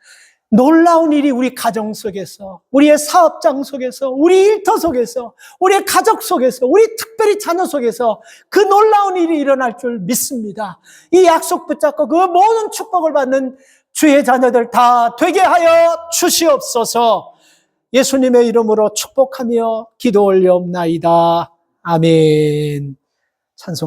놀라운 일이 우리 가정 속에서, 우리의 사업장 속에서, 우리 일터 속에서, 우리의 가족 속에서, 우리 특별히 자녀 속에서 그 놀라운 일이 일어날 줄 믿습니다. 이 약속 붙잡고 그 모든 축복을 받는 주의 자녀들 다 되게 하여 주시옵소서. 예수님의 이름으로 축복하며 기도 올려옵나이다. 아멘. 찬송.